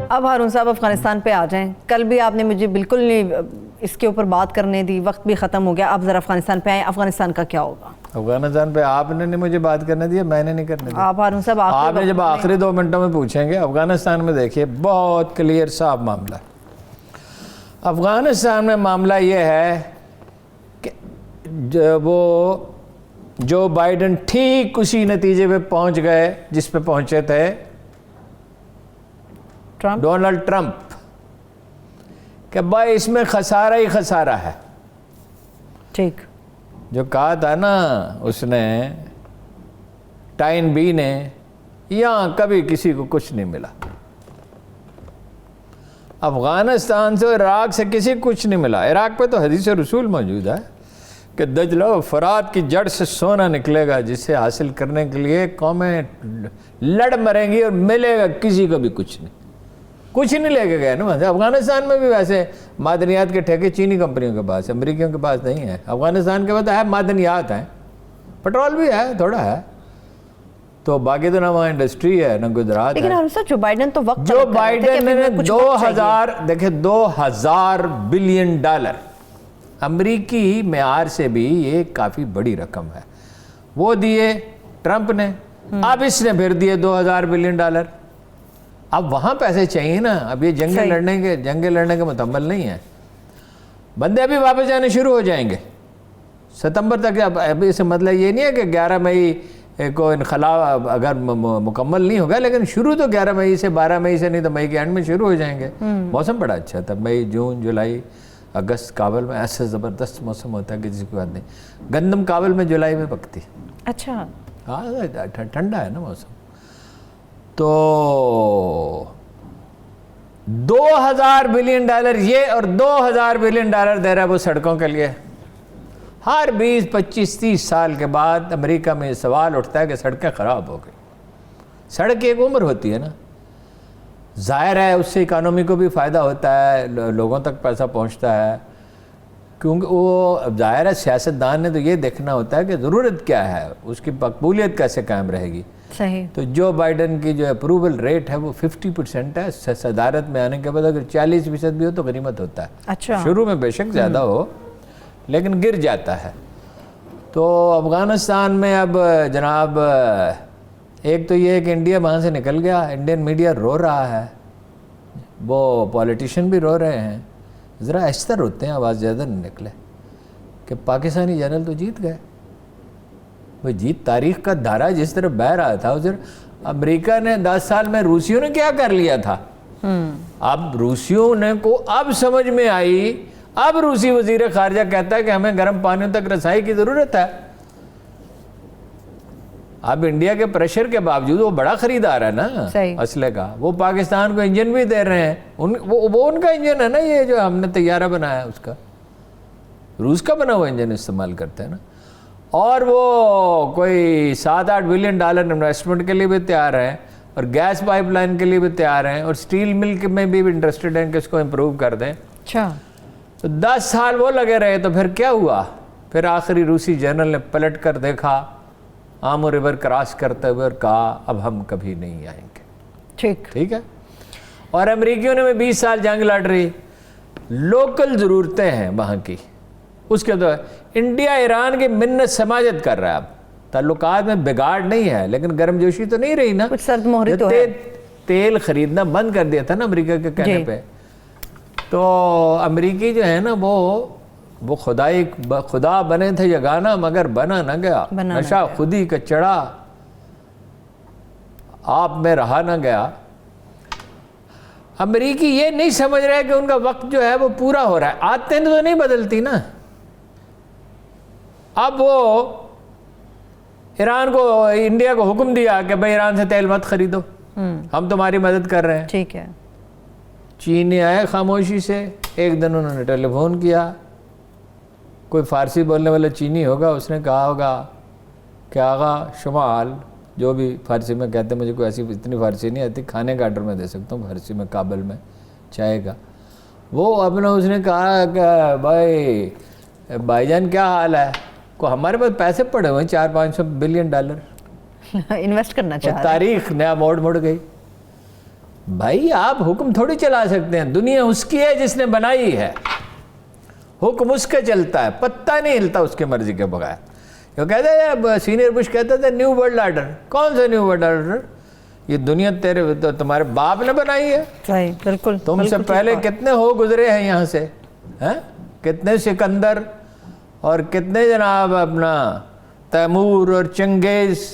اب ہارون صاحب افغانستان پہ آ جائیں. کل بھی آپ نے مجھے بالکل نہیں اس کے اوپر بات کرنے دی, وقت بھی ختم ہو گیا. اب ذرا افغانستان پہ آئیں, افغانستان کا کیا ہوگا؟ افغانستان پہ آپ نے نہیں مجھے بات کرنے دیا, میں نے نہیں کرنے دیا. آپ ہارون صاحب آپ نے جب آخری 2 منٹوں میں پوچھیں گے. افغانستان میں دیکھیے بہت کلیئر صاف معاملہ ہے. افغانستان میں معاملہ یہ ہے کہ وہ جو بائیڈن ٹھیک اسی نتیجے پہ پہنچ گئے جس پہ پہنچے تھے ڈونلڈ ٹرمپ, کہ بھائی اس میں خسارہ ہی خسارہ ہے. ٹھیک, جو کہا تھا نا اس نے, ٹائن بی نے, یہاں کبھی کسی کو کچھ نہیں ملا. افغانستان سے عراق سے کسی کو کچھ نہیں ملا. عراق پہ تو حدیث رسول موجود ہے کہ دجلہ و فرات کی جڑ سے سونا نکلے گا, جسے حاصل کرنے کے لیے قومیں لڑ مریں گی اور ملے گا کسی کو بھی کچھ نہیں. کچھ نہیں لے کے گئے نا. افغانستان میں بھی ویسے معدنیات کے ٹھیکے چینی کمپنیوں کے پاس, امریکیوں کے پاس نہیں ہے. افغانستان کے پاس ہے معدنیات ہیں, پٹرول بھی ہے تھوڑا ہے, تو باقی تو نہ وہاں انڈسٹری ہے نہ گجرات ہے. لیکن جو بائیڈن تو وقت جو بائیڈن نے 2000 بلین ڈالر, امریکی معیار سے بھی یہ کافی بڑی رقم ہے, وہ دیے ٹرمپ نے. اب اس نے پھر دیے 2000 بلین ڈالر. اب وہاں پیسے چاہیے نا. اب یہ جنگیں لڑنے کے متمل نہیں ہے. بندے ابھی واپس جانے شروع ہو جائیں گے ستمبر تک. اب اس مطلب یہ نہیں ہے کہ 11 مئی کو انخلا اگر مکمل نہیں ہوگا, لیکن شروع تو 11 مئی سے 12 مئی سے, نہیں تو مئی کے اینڈ میں شروع ہو جائیں گے. موسم بڑا اچھا تھا. مئی, جون, جولائی, اگست کابل میں ایسا زبردست موسم ہوتا ہے کہ کسی کو بات نہیں. گندم کابل میں جولائی میں پکتی. اچھا, ہاں ٹھنڈا ہے نا موسم. تو 2000 بلین ڈالر یہ, اور 2000 بلین ڈالر دے رہا ہے وہ سڑکوں کے لیے. ہر 20, 25, 30 سال کے بعد امریکہ میں یہ سوال اٹھتا ہے کہ سڑکیں خراب ہو گئی. سڑک ایک عمر ہوتی ہے نا. ظاہر ہے اس سے اکانومی کو بھی فائدہ ہوتا ہے, لوگوں تک پیسہ پہنچتا ہے, کیونکہ وہ ظاہر ہے سیاستدان نے تو یہ دیکھنا ہوتا ہے کہ ضرورت کیا ہے، اس کی مقبولیت کیسے قائم رہے گی. صحیح. تو جو بائیڈن کی جو اپروول ریٹ ہے وہ 50% ہے. صدارت میں آنے کے بعد اگر 40% بھی ہو تو غنیمت ہوتا ہے. اچھا. شروع میں بے شک زیادہ ہو لیکن گر جاتا ہے. تو افغانستان میں اب جناب ایک تو یہ ہے کہ انڈیا وہاں سے نکل گیا، انڈین میڈیا رو رہا ہے، وہ پولیٹیشین بھی رو رہے ہیں. ذرا آہستہ روتے ہیں، آواز زیادہ نہیں نکلے، کہ پاکستانی جنرل تو جیت گئے. وہ جیت تاریخ کا دھارا جس طرح بہہ رہا تھا، اس طرح امریکہ نے 10 سال میں روسیوں نے کیا کر لیا تھا. اب روسیوں نے کو اب سمجھ میں آئی، اب روسی وزیر خارجہ کہتا ہے کہ ہمیں گرم پانیوں تک رسائی کی ضرورت ہے. اب انڈیا کے پریشر کے باوجود وہ بڑا خریدار ہے نا اسلحے کا، وہ پاکستان کو انجن بھی دے رہے ہیں. وہ ان کا انجن ہے نا، یہ جو ہم نے طیارہ بنایا اس کا، روس کا بنا ہوا انجن استعمال کرتے ہیں نا. اور وہ کوئی $7-8 بلین انویسٹمنٹ کے لیے بھی تیار ہیں، اور گیس پائپ لائن کے لیے بھی تیار ہیں، اور سٹیل مل میں بھی انٹرسٹڈ ہیں کہ اس کو امپروو کر دیں. اچھا. تو 10 سال وہ لگے رہے، تو پھر کیا ہوا؟ پھر آخری روسی جنرل نے پلٹ کر دیکھا آمو ریور کراس کرتے ہوئے اور کہا اب ہم کبھی نہیں آئیں گے. ٹھیک ہے. اور امریکیوں نے 20 سال جنگ لڑ رہی، لوکل ضرورتیں ہیں وہاں کی. اس کے تو انڈیا ایران کی منت سماجت کر رہا ہے. اب تعلقات میں بگاڑ نہیں ہے لیکن گرم جوشی تو نہیں رہی نا. کچھ سرد مہری تو ہے. تیل خریدنا بند کر دیا تھا نا امریکہ کے کہنے پہ. تو امریکی جو ہے نا وہ خدا بنے تھے یگانا مگر بنا نہ گیا، نشہ خودی کا چڑھا آپ میں رہا نہ گیا. امریکی یہ نہیں سمجھ رہے کہ ان کا وقت جو ہے وہ پورا ہو رہا ہے. عادتیں تو نہیں بدلتی نا. اب وہ ایران کو، انڈیا کو حکم دیا کہ بھائی ایران سے تیل مت خریدو، ہم تمہاری مدد کر رہے ہیں. ٹھیک ہے. چینی آئے خاموشی سے. ایک دن انہوں نے ٹیلی فون کیا، کوئی فارسی بولنے والا چینی ہوگا، اس نے کہا ہوگا کہ آغا شمال، جو بھی فارسی میں کہتے ہیں، مجھے کوئی ایسی اتنی فارسی نہیں آتی، کھانے کا آرڈر میں دے سکتا ہوں فارسی میں، کابل میں چائے کا. وہ اپنا اس نے کہا کہ بھائی جان کیا حال ہے، کو ہمارے پاس پیسے پڑے ہوئے ہیں $400-500 بلین انویسٹ کرنا چاہ رہے ہیں. تاریخ نیا موڑ مڑ گئی. بھائی آپ حکم تھوڑی چلا سکتے ہیں، دنیا اس کی ہے جس نے بنائی ہے، حکم اس کا چلتا ہے، پتہ نہیں ہلتا اس کے مرضی کے بغیر. وہ کہتے ہیں سینئر بش کہتے تھے نیو ورلڈ آرڈر. کون سا نیو ورلڈ آرڈر؟ یہ دنیا تمہارے باپ نے بنائی ہے. صحیح، بالکل. تم سے پہلے کتنے ہو گزرے ہیں یہاں سے، کتنے سکندر اور کتنے جناب اپنا تیمور اور چنگیز.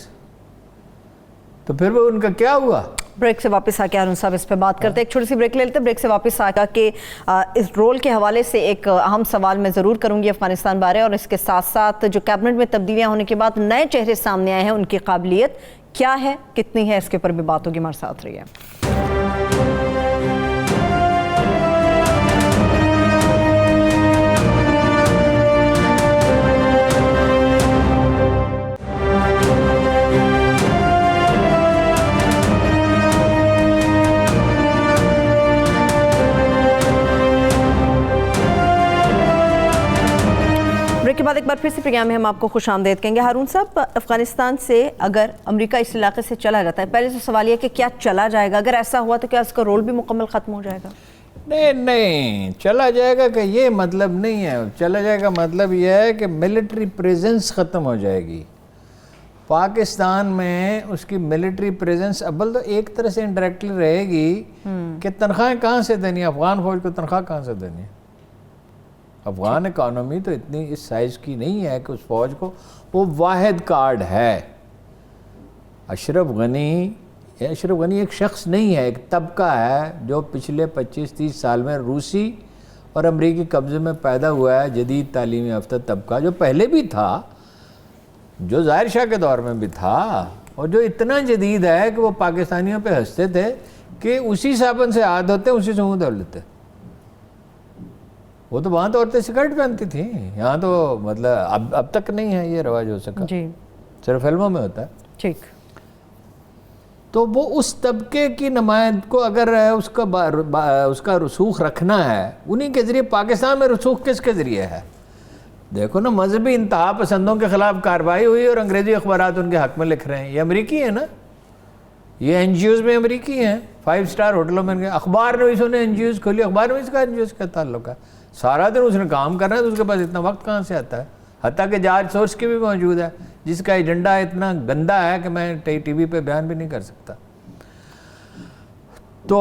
تو پھر وہ ان کا کیا ہوا؟ بریک سے واپس آ کے ہارون صاحب اس پہ بات کرتے ہیں. ایک چھوٹی سی بریک لے لیتے ہیں. بریک سے واپس آ کے اس رول کے حوالے سے ایک اہم سوال میں ضرور کروں گی افغانستان بارے، اور اس کے ساتھ ساتھ جو کیبنٹ میں تبدیلیاں ہونے کے بعد نئے چہرے سامنے آئے ہیں، ان کی قابلیت کیا ہے، کتنی ہے، اس کے اوپر بھی بات ہوگی. ہمارے ساتھ رہیے. کے بعد ایک بار پھر سے پروگرام میں ہم آپ کو خوش آمدید کہیں گے. ہارون صاحب، افغانستان سے اگر امریکہ اس علاقے سے چلا جاتا ہے، پہلے سے سوال یہ کہ کیا چلا جائے گا؟ اگر ایسا ہوا تو کیا اس کا رول بھی مکمل ختم ہو جائے گا؟ نہیں چلا جائے گا کہ یہ مطلب نہیں ہے. چلا جائے گا مطلب یہ ہے کہ ملٹری پریزنس ختم ہو جائے گی پاکستان میں. اس کی ملٹری پریزنس اول تو ایک طرح سے انڈائریکٹلی رہے گی کہ تنخواہیں کہاں سے دینی، افغان فوج کو تنخواہ کہاں سے دینی. افغان اکانومی تو اتنی اس سائز کی نہیں ہے کہ اس فوج کو، وہ واحد کارڈ ہے. اشرف غنی ایک شخص نہیں ہے، ایک طبقہ ہے جو پچھلے 25-30 سال میں روسی اور امریکی قبضے میں پیدا ہوا ہے. جدید تعلیمی یافتہ طبقہ جو پہلے بھی تھا، جو ظاہر شاہ کے دور میں بھی تھا، اور جو اتنا جدید ہے کہ وہ پاکستانیوں پہ ہنستے تھے کہ اسی صابن سے ہاتھ دھوتے، اسی سے منہ دھو لیتے. وہ تو وہاں تو عورتیں سکرٹ پہنتی تھیں، یہاں تو مطلب اب تک نہیں ہے یہ رواج ہو سکا، صرف فلموں میں ہوتا ہے. ٹھیک. تو وہ اس طبقے کی نمائند کو اگر اس کا رسوخ رکھنا ہے، انہی کے ذریعے. پاکستان میں رسوخ کس کے ذریعے ہے؟ دیکھو نا مذہبی انتہا پسندوں کے خلاف کارروائی ہوئی اور انگریزی اخبارات ان کے حق میں لکھ رہے ہیں. یہ امریکی ہیں نا, یہ این جی اوز میں امریکی ہیں, 5 اسٹار ہوٹلوں میں. اخبار نویسوں نے این جی اوز کھولی, اخبار نویس کا این جی اوز کا تعلق ہے. سارا دن اس نے کام کرنا ہے تو اس کے پاس اتنا وقت کہاں سے آتا ہے. حتیٰ کہ جارج سورس کی بھی موجود ہے جس کا ایجنڈا اتنا گندا ہے کہ میں ٹی وی پہ بیان بھی نہیں کر سکتا. تو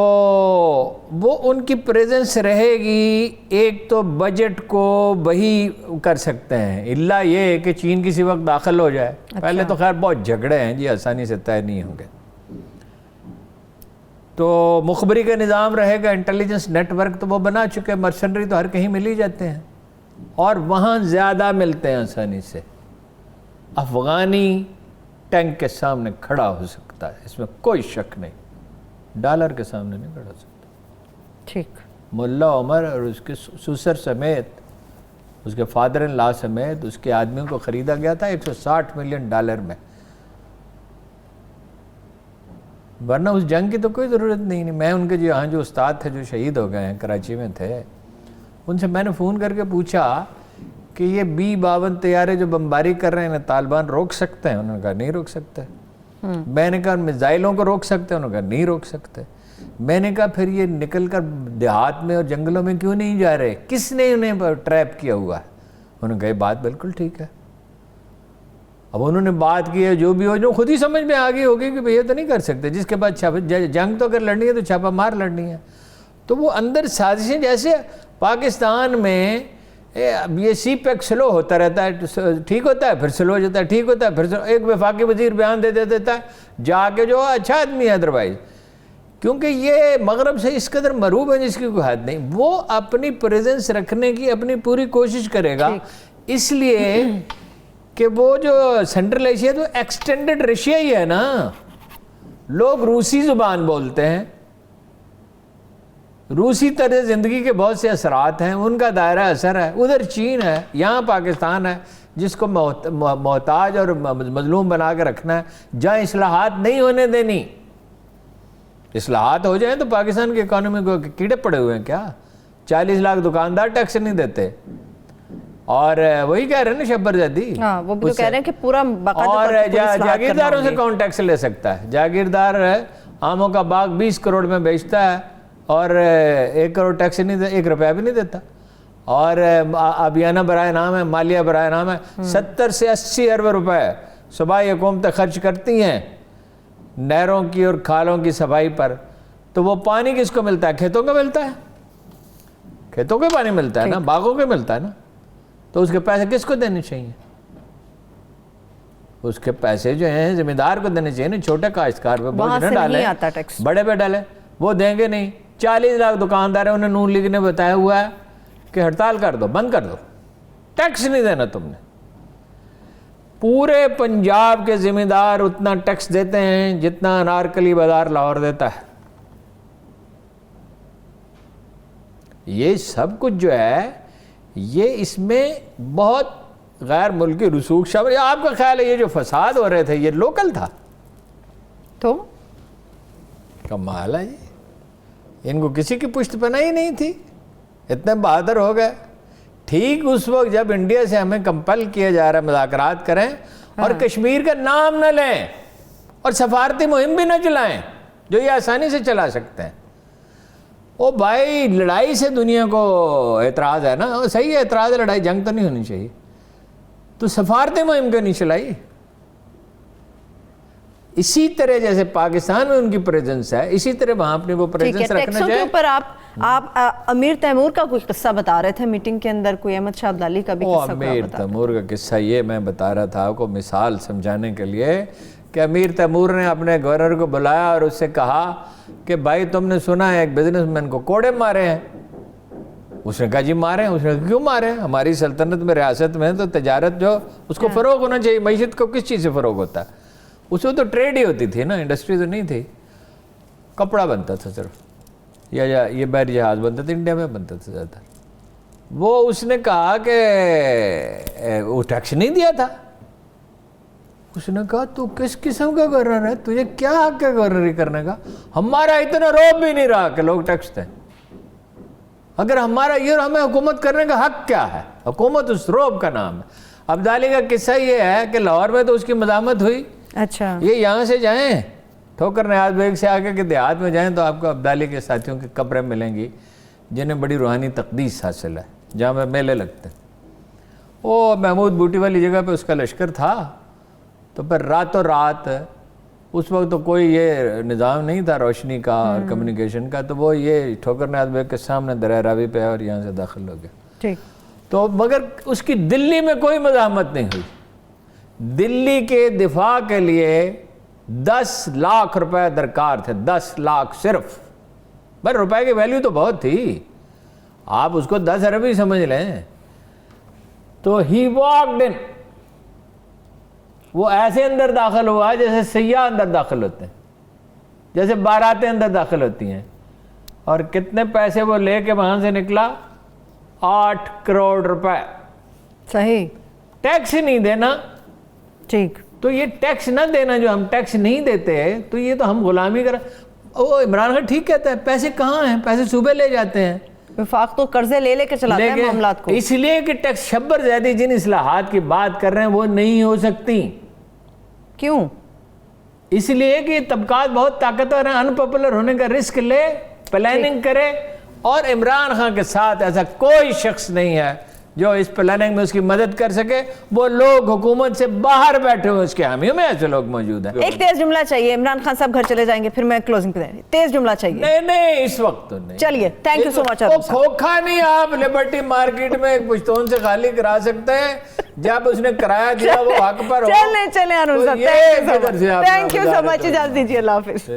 وہ ان کی پریزنس رہے گی. ایک تو بجٹ کو وہی کر سکتے ہیں, الا یہ کہ چین کسی وقت داخل ہو جائے. پہلے تو خیر بہت جھگڑے ہیں جی, آسانی سے طے نہیں ہوں گے. تو مخبری کا نظام رہے گا, انٹیلیجنس نیٹ ورک تو وہ بنا چکے, مرسنری تو ہر کہیں مل ہی جاتے ہیں اور وہاں زیادہ ملتے ہیں آسانی سے. افغانی ٹینک کے سامنے کھڑا ہو سکتا ہے, اس میں کوئی شک نہیں, ڈالر کے سامنے نہیں کھڑا ہو سکتا. ٹھیک. ملا عمر اور اس کے سسر سمیت, اس کے فادر ان لا سمیت اس کے آدمیوں کو خریدا گیا تھا $160 ملین میں, ورنہ اس جنگ کی تو کوئی ضرورت نہیں. میں ان کے جو استاد تھے جو شہید ہو گئے ہیں, کراچی میں تھے, ان سے میں نے فون کر کے پوچھا کہ یہ B-52 طیارے جو بمباری کر رہے ہیں طالبان روک سکتے ہیں؟ انہوں نے کہا نہیں روک سکتے. میں نے کہا میزائلوں کو روک سکتے ہیں؟ انہوں نے کہا نہیں روک سکتے. میں نے کہا پھر یہ نکل کر دیہات میں اور جنگلوں میں کیوں نہیں جا رہے, کس نے انہیں ٹریپ کیا ہوا ہے؟ انہوں نے کہا یہ بات بالکل ٹھیک ہے. اب انہوں نے بات کی ہے, جو بھی ہو, جو خود ہی سمجھ میں آ گئی ہوگی کہ یہ تو نہیں کر سکتے. جس کے بعد جنگ تو اگر لڑنی ہے تو چھاپا مار لڑنی ہے. تو وہ اندر سازشیں, جیسے پاکستان میں یہ سی پیک سلو ہوتا رہتا ہے, ٹھیک ہوتا ہے پھر سلو ہو جاتا ہے, ٹھیک ہوتا ہے پھر سلو. ایک وفاقی وزیر بیان دے دیتا ہے جا کے, جو اچھا آدمی ہے ادروائز, کیونکہ یہ مغرب سے اس قدر مروب ہے جس کی کوئی حد نہیں. وہ اپنی پریزنس رکھنے کی اپنی پوری کوشش کرے گا, اس لیے کہ وہ جو سینٹرل ایشیا تو ایکسٹینڈڈ رشیا ہی ہے نا. لوگ روسی زبان بولتے ہیں, روسی طرز زندگی کے بہت سے اثرات ہیں, ان کا دائرہ اثر ہے. ادھر چین ہے, یہاں پاکستان ہے جس کو محتاج اور مظلوم بنا کے رکھنا ہے, جہاں اصلاحات نہیں ہونے دینی. اصلاحات ہو جائیں تو پاکستان کی اکانومی کو کیڑے پڑے ہوئے ہیں کیا؟ 40 لاکھ دکاندار ٹیکس نہیں دیتے, اور وہی کہہ رہے ہیں نا شبر زیدی, وہ بھی کہہ رہے ہیں کہ پورا اور جاگیرداروں سے کون ٹیکس لے سکتا ہے؟ جاگیردار آموں کا باغ 20 کروڑ میں بیچتا ہے اور 1 کروڑ ٹیکس نہیں دیتا, 1 روپیہ بھی نہیں دیتا. اور ابیانہ برائے نام ہے, مالیہ برائے نام ہے, 70 سے 80 ارب روپے صوبائی حکومتیں خرچ کرتی ہیں نہروں کی اور کھالوں کی صفائی پر. تو وہ پانی کس کو ملتا ہے؟ کھیتوں کو ملتا ہے, کھیتوں کو پانی ملتا ہے نا, باغوں کو ملتا ہے نا. تو اس کے پیسے کس کو دینے چاہیے؟ اس کے پیسے جو ہیں ذمہ دار کو دینے چاہیے نا. چھوٹے کاشتکار پہ بوجھ نہ ڈالیں, بڑے پہ ڈالیں, وہ دیں گے نہیں. 40 لاکھ دکاندار ہیں, انہیں نون لیگ نے بتایا ہوا ہے کہ ہڑتال کر دو, بند کر دو, ٹیکس نہیں دینا تم نے. پورے پنجاب کے ذمہ دار اتنا ٹیکس دیتے ہیں جتنا انارکلی بازار لاہور دیتا ہے. یہ سب کچھ جو ہے یہ اس میں بہت غیر ملکی رسوخ شامل. آپ کا خیال ہے یہ جو فساد ہو رہے تھے یہ لوکل تھا؟ تو کمال ہے جی, ان کو کسی کی پشت پناہی ہی نہیں تھی, اتنے بہادر ہو گئے. ٹھیک اس وقت جب انڈیا سے ہمیں کمپل کیا جا رہا ہے مذاکرات کریں اور کشمیر کا نام نہ لیں اور سفارتی مہم بھی نہ چلائیں جو یہ آسانی سے چلا سکتے ہیں. او بھائی لڑائی سے دنیا کو اعتراض ہے نا, صحیح ہے اعتراض ہے, لڑائی جنگ تو نہیں ہونی چاہیے, تو سفارتی مہم کیوں نہیں چلائی؟ اسی طرح جیسے پاکستان میں ان کی پریزنس ہے اسی طرح وہاں اپنی وہ پریزنس رکھنا چاہیے. کے اوپر آپ امیر تیمور کا کوئی قصہ بتا رہے تھے میٹنگ کے اندر, کوئی احمد شاہ عبدالی کا بھی قصہ. امیر تیمور کا قصہ یہ میں بتا رہا تھا آپ کو مثال سمجھانے کے لیے کہ امیر تیمور نے اپنے گورنر کو بلایا اور اس سے کہا کہ بھائی تم نے سنا ہے ایک بزنس مین کو کوڑے مارے ہیں. اس نے کہا جی مارے ہیں. اس نے کہا کیوں مارے ہیں؟ ہماری سلطنت میں ریاست میں تو تجارت جو اس کو فروغ ہونا چاہیے, معیشت کو کس چیز سے فروغ ہوتا ہے؟ اس میں تو ٹریڈ ہی ہوتی تھی نا, انڈسٹری تو نہیں تھی, کپڑا بنتا تھا صرف, یا یہ بحری جہاز بنتا تھا, انڈیا میں بنتا تھا زیادہ. وہ اس نے کہا کہ وہ ٹیکس نہیں دیا تھا. اس نے کہا تو کس قسم کا گورنر ہے, تجھے کیا حق ہے گورنری کرنے کا؟ ہمارا اتنا روب بھی نہیں رہا کہ لوگ ٹیکس دیں. اگر ہمارا یہ اور ہمیں حکومت کرنے کا حق کیا ہے؟ حکومت اس روب کا نام ہے. عبدالی کا قصہ یہ ہے کہ لاہور میں تو اس کی مزاحمت ہوئی. اچھا یہ یہاں سے جائیں ٹھوکر نیاز بیگ سے آگے کے دیہات میں جائیں تو آپ کو عبدالی کے ساتھیوں کی قبریں ملیں گی جنہیں بڑی روحانی تقدیس حاصل ہے, جہاں پہ میلے لگتے ہیں. وہ محمود بوٹی والی جگہ پہ اس کا لشکر تھا, تو پھر راتوں رات, اس وقت تو کوئی یہ نظام نہیں تھا روشنی کا اور کمیونیکیشن کا, تو وہ یہ ٹھوکر نیاز بیگ کے سامنے دریا راوی پہ اور یہاں سے داخل ہو گیا. ٹھیک. تو مگر اس کی دلی میں کوئی مزاحمت نہیں ہوئی. دلی کے دفاع کے لیے 10 لاکھ روپے درکار تھے, 10 لاکھ صرف. بھائی روپے کی ویلیو تو بہت تھی, آپ اس کو 10 ارب ہی سمجھ لیں. تو ہی واکڈ ان, وہ ایسے اندر داخل ہوا جیسے سیاح اندر داخل ہوتے ہیں, جیسے باراتیں اندر داخل ہوتی ہیں. اور کتنے پیسے وہ لے کے وہاں سے نکلا؟ 8 کروڑ روپے. صحیح. ٹیکس ہی نہیں دینا. ٹھیک. تو یہ ٹیکس نہ دینا, جو ہم ٹیکس نہیں دیتے تو یہ تو ہم غلامی کر. وہ عمران خان ٹھیک کہتا ہے, پیسے کہاں ہیں؟ پیسے صوبے لے جاتے ہیں. وفاق تو قرضے لے کے چلاتے ہیں معاملات کو. اس لیے کہ ٹیکس شبر زیادی جن اصلاحات کی بات کر رہے ہیں وہ نہیں ہو سکتی. کیوں؟ اس لیے کہ طبقات بہت طاقتور ہیں, ان پاپولر ہونے کا رسک لے, پلاننگ کرے. اور عمران خان کے ساتھ ایسا کوئی شخص نہیں ہے جو اس پلاننگ میں اس کی مدد کر سکے. وہ لوگ حکومت سے باہر بیٹھے ہوئے اس کے حامیوں میں ایسے لوگ موجود ہیں. ایک تیز جملہ چاہیے. عمران خان صاحب گھر چلے جائیں گے, پھر میں کلوزنگ پہ دیں گے. تیز جملہ چاہیے. نہیں اس وقت تو نہیں. چلیے, تھینک یو سو مچ. وہ کھوکھا نہیں آپ لبرٹی مارکیٹ میں ایک پشتون سے خالی کرا سکتے ہیں, جب اس نے کرایہ دیا وہ حق پر ہو. چلیں ارون صاحب, تھینک یو سو مچ. اجازت دیجیے. اللہ حافظ.